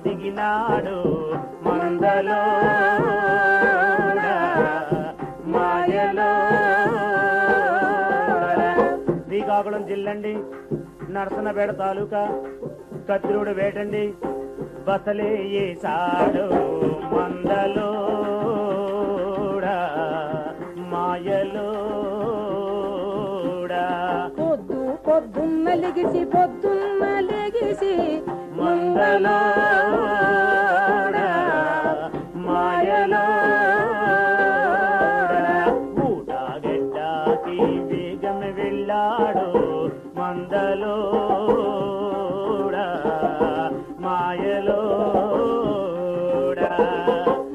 దిగినాడు మందలో మాయలో. శ్రీకాకుళం జిల్లండి, నరసనపేట తాలూకా, కత్తిరూడు వేటండి. బసలే ఏసాడు మందలో మాయలో. పొద్దున్న లెగిసి మందలో మాయలో. ఊటగడ్డకి వేగం వెళ్ళాడు మందలో మాయలో.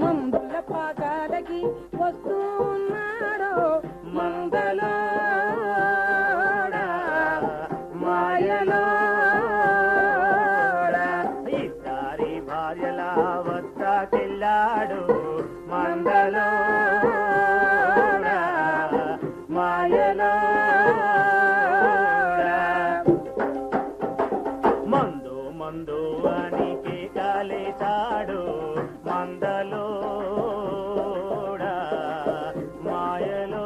మందుల పాకాలకి వస్తున్నాడు మందలో మాయలో. ఇద్దరి భార్యల వద్దకెళ్ళాడు మందలో మాయలో. మందు మందు అని కేకలేశాడు మందలో మాయలో.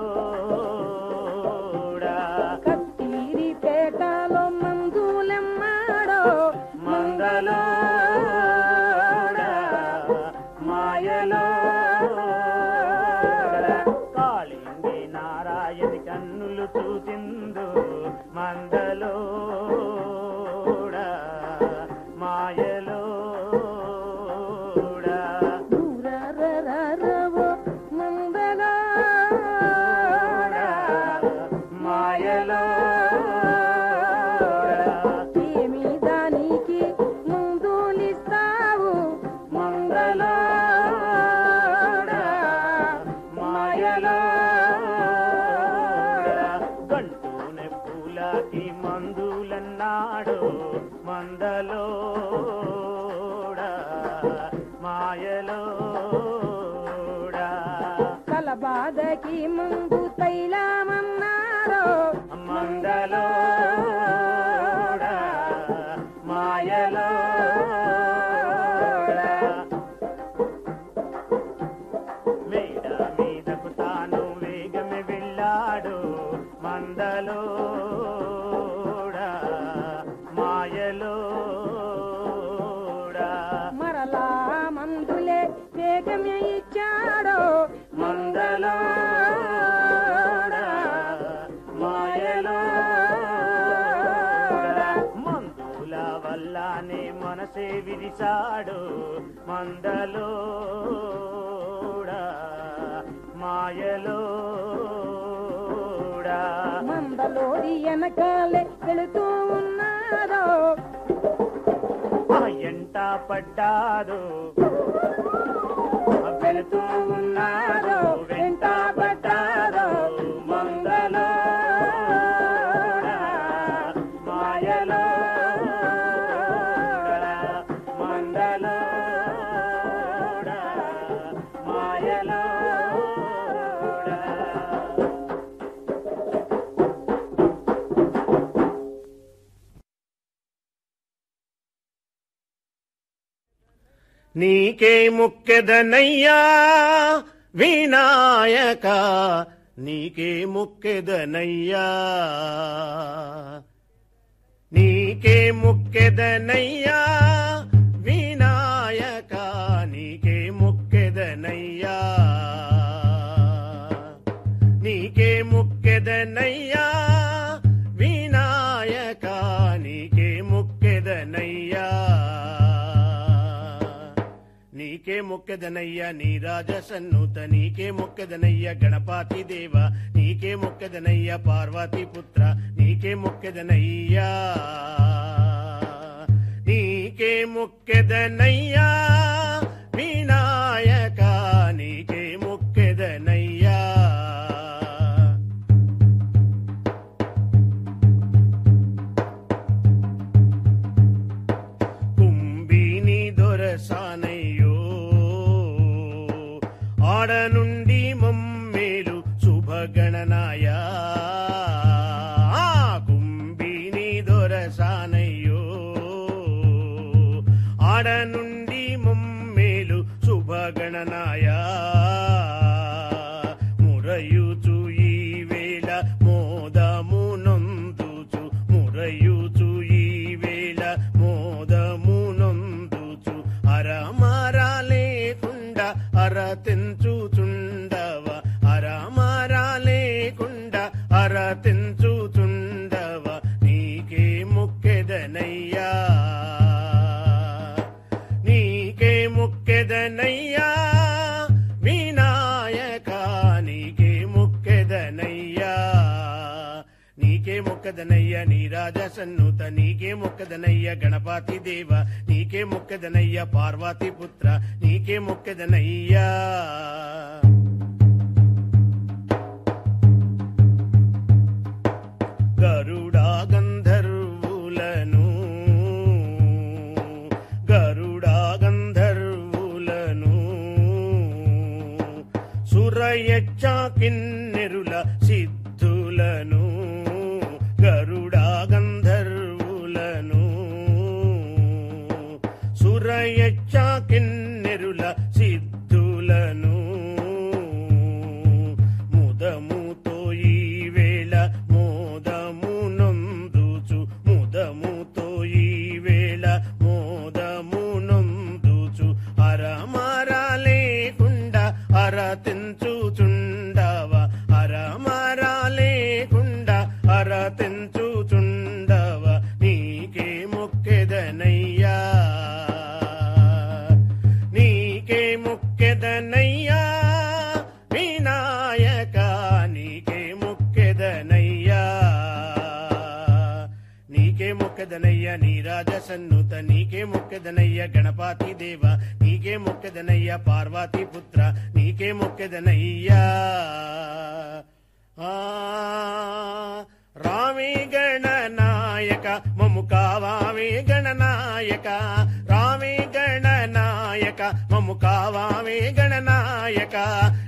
కత్తిరి పేటలో మందులెమ్మాడో మందలో మాయలో. కాళింగి నారాయణి కన్నులు చూసిందు మందలో మాయలో. మందలో మాయలో. ఏమి దానికి ముందులిస్తావు మందలో మాయలో. గంటూనె పూలకి మందులన్నాడు మందలో మాయలో. కలబాధకి ముందు తైలమన్నారో మందలో మాయలో. మేడ మీదకు తాను వేగమే వెళ్ళాడు మందలో మాయలో. మరలా మందులే వేగమే ఇచ్చాడో మందలో మాయలో. మందుల వల్లనే మనసే విరిచాడు మందలో మాయలో. మందలోడి వెనకాలే వెళుతూ ఉన్నారో ఎంట పడ్డాడు వెళుతూ ఉన్నాడు వెంట పడ్డాడు మందలో మాయలో. మందలో మాయలో. నీకే ముక్కెదనయ్యా వినాయక, నీకే ముక్కెదనయ్యా, నీకే ముక్కెదనయ్యా వినాయక, నీకే ముక్కెదనయ్యా, నీకే ముక్కెదనయ్యా వినాయక, నీకే ముక్కెదనయ్యా, నీకే మొక్కెదనయ్య నీరాజ సన్నుత, నీకే మొక్కెదనయ్య గణపతి దేవ, నీకే మొక్కెదనయ్య పార్వతీ పుత్ర, నీకే మొక్కెదనయ్యా, నీకే మొక్కెదనయ్యా వినాయక, నీకే మొక్కెదనయ్యా, కుంభిని దొరసానయ్యో ఆడ నుండి మమ్మేలు శుభగణనాయ, కుంభిని దొరసానయ్యో ఆడ నుండి మొమ్మేలు శుభగణనాయ మురయుచు ఈ వేళ మోదమునందుచు మురయుచు ఈ వేళ మోదమునందుచు అరమరా లేకుండా అరతించుచుండవ అరమరా లేకుండా అరతించుచుండవ నీకే మొక్కెదనయ్యా నీకే మొక్కెదనయ్యా వినాయక నీకే మొక్కెదనయ్యా నీకే మొక్కదనయ్య నీరాజ సన్నుత నీకే మొక్కదనయ్య గణపతి దేవ నీకే మొక్కదనయ్య పార్వతీ పుత్ర నీకే మొక్కదనయ్యా గరుడా గంధర్వులను గరుడా గంధర్వులను సురయచ్చ కిన్నెరుల సిద్ధులను గరుడా గంధర్వులను సురయచ్చ కిన్నెరుల సిద్ధులను ముదముతో ఈ వేళ మోదమునందుచు ముదముతో ఈ వేళ మోదమునందుచు అరమరా లేకుండా అరతించుచుండవ అరమరా లేకుండా అరతించుచుండవ నీకే మొక్కెదనయ్యా నీకే మొక్కెదనయ్యా వినాయక నీకే మొక్కెదనయ్యా నీకే మొక్కెదనయ్య నీరాజ సన్నుత నీకే మొక్కెదనయ్య గణపతి దేవ నీకే మొక్కెదనయ్య పార్వతీ పుత్ర నీకే మొక్కెదనయ్యా రామే గణనాయక మము కావామే గణనాయక రామే గణనాయక మము కావామే గణనాయక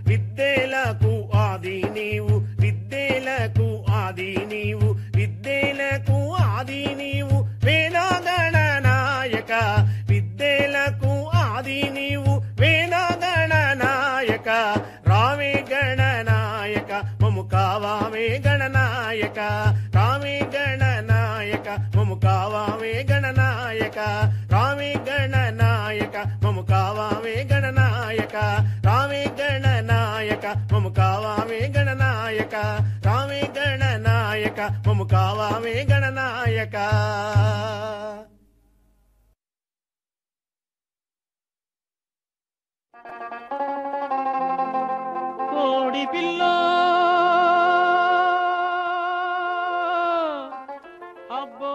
విద్యలకు ఆది నీవు విద్యలకు ఆది నీవు విద్యలకు ఆది నీవు వేద గణనాయక విద్యలకు ఆది నీవు వేద గణనాయక రామే గణనాయక మము కావామే గణనాయక రామే గణనాయక మము కావామే గణనాయక రామే గణనాయక మము కావామే గణనాయక రామే గణనాయక మము కావామే గణనాయక రామే గణనాయక మము కావామే గణనాయక కోడి పిల్ల అబ్బో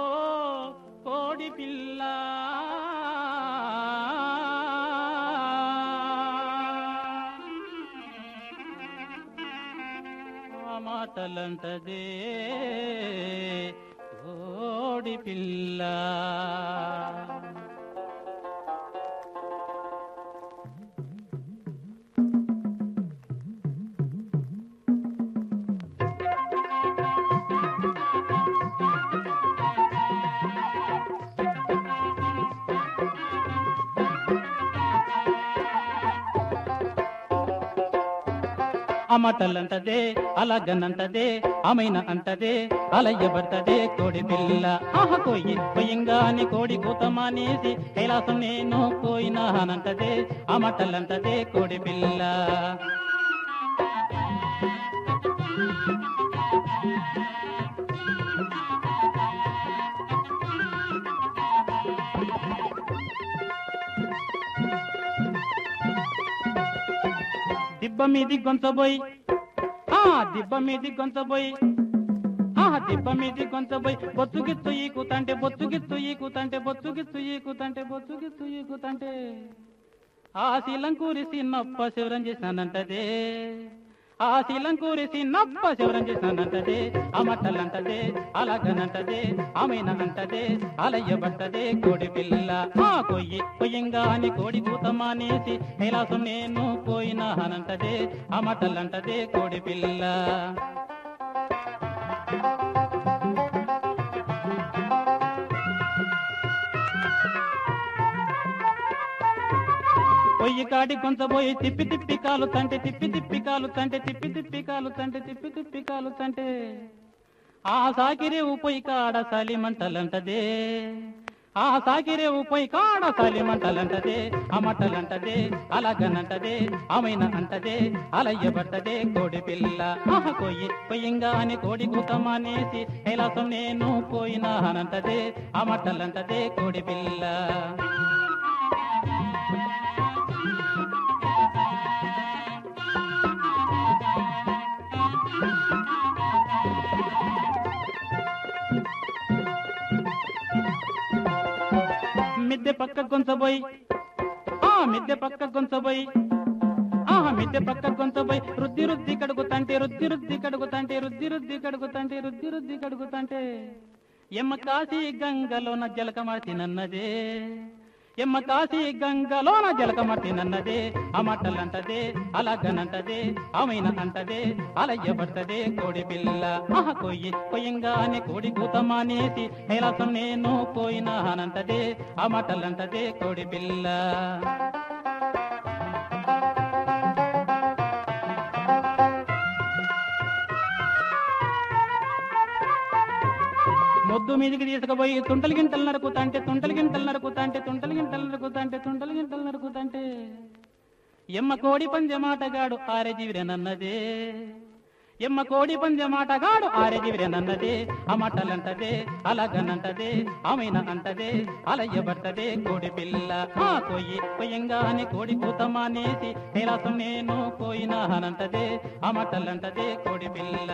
కోడి పిల్ల ఆ మాటలంటదే కోడి పిల్ల అమటలంటదే అలాగనంటదే ఆమెన అంటదే అలయ్య బర్తదే కోడి పిల్ల ఆహ కోయి కొయ్యంగాని కోడి కూతమానేసి కైలాసం నేను కోయినానంటదే అమటలంటదే కోడి పిల్ల దిబ్బ మీది గొంతబోయి దిబ్బ మీది గొంతబోయి దిబ్బ మీది గొంతబోయి బొత్తుగిత్తు ఈ కూతంటే బొత్తుగిత్తు ఈ కూతంటే బొత్తుగిత్తు ఈ కూతంటే బొత్తుగిత్తు ఈ కూతంటే ఆ శీలం కూరిసి నప్ప శివరం చేసినానంటదే ఆ శీలం కూరిసి నప్ప శివరం చేసినానంటదే ఆ మట్టలంటదే అలాగనంటదే ఆమెన అంటదే అలయ్యబట్టదే కోడి పిల్ల కొయ్యి కొయ్యంగా అని కోడి కూతమానేసి కైలాసం నేను పోయినానంటదే ఆ మట్టలంటదే కోడి పిల్ల పొయ్యి కాడి కొంచబోయి తిప్పి తిప్పి కాలు తంటే తిప్పి తిప్పి కాలు తంటే తిప్పి తిప్పి కాలు తంటే తిప్పి తిప్పి కాలు తంటే ఆ సాకిరేవు పొయ్యి కాడ సలిమంటలంటదే ఆ సాకిరేవు పొయ్యి కాడ సలిమంటలంటదే ఆ మట్టలంటదే అలాగనంటదే ఆమెన అంటదే అలయ్యబట్టదే కోడి పిల్ల ఆహ కొయ్యి కొయ్యంగాని కోడి కూతమానేసి కైలాసం నేను పోయినానంటదే ఆ మట్టలంటదే కోడి పిల్ల మిద్దె పక్క కొంచబోయి మిద్దె పక్క కొంచబోయి మిద్దె పక్క కొంచబోయి రుద్ది రుద్ది కడుగుతంటే రుద్ది రుద్ది కడుగుతంటే రుద్ది రుద్ది కడుగుతంటే రుద్ది రుద్ది కడుగుతంటే ఎమ్మ కాశీ గంగలోన జలకమార్చినన్నదే ఎమ్మ కాశీ గంగలోన జలకమర్చినన్నదే ఆ మట్టలంటదే అలాగనంటదే ఆమెన అంటదే అలయ్యబట్టదే కోడి పిల్ల ఆహ కొయ్యి కొయ్యంగానే కోడి కూతమానేసి కైలాసం నేను పోయినానంటదే ఆ మట్టలంటదే కోడి పిల్ల మొద్దు మీదికి తీసుకుపోయి తుంటలు గింటలు నరుకుతంటే తుంటలు గింటలు నరుకుతంటే తుంటలు గింటలు నరుకుతంటే తుంటలు గింటలు నరుకుతంటే ఎమ్మ కోడి పంజమాటగాడు ఆరెజివిరేనన్నదే ఎమ్మ కోడి పంజమాటగాడు ఆరెజివిరేనన్నదే ఆ మట్టలంటదే అలాగనంటదే ఆమెన అంటదే అలయ్యబట్టదే కోడి పిల్ల ఆ కొయ్యి కొయ్యంగానే కోడి కూతమానేసి కైలాసం నేను పోయినానంటదే ఆ మట్టలంటదే కోడి పిల్ల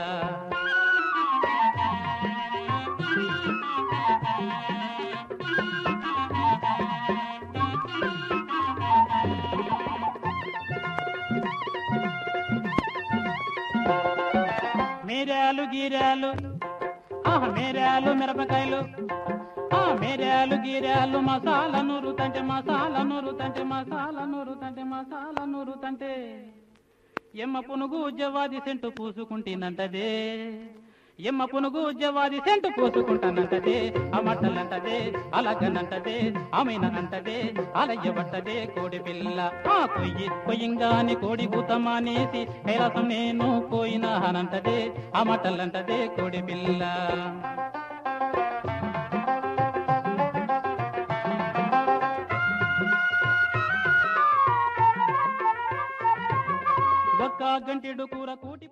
మేరాలు గీరాలు మేరాలు మిరపకాయలు మేరాలు గీరాలు మసాలా నూరుతంటే మసాలా నూరుతంటే మసాలా నూరుతంటే మసాలా నూరుతంటే ఎమ్మ పునుగు జవాది సెంటు పూసుకుంటేనంటదే ఎమ్మ పునుగు జవాది సెంటు పూసుకుంటానంటదే ఆ మట్టలంటదే అలాగనంటదే ఆమెన అంటదే అలయ్యబట్టదే కోడి పిల్ల ఆ కొయ్యి కొయ్యంగాని కోడి కూతమానేసి కైలాసం నేను పోయినానంటదే ఆ మట్టలంటదే కోడి పిల్ల ఒక్క గంటెడు కూర కూటి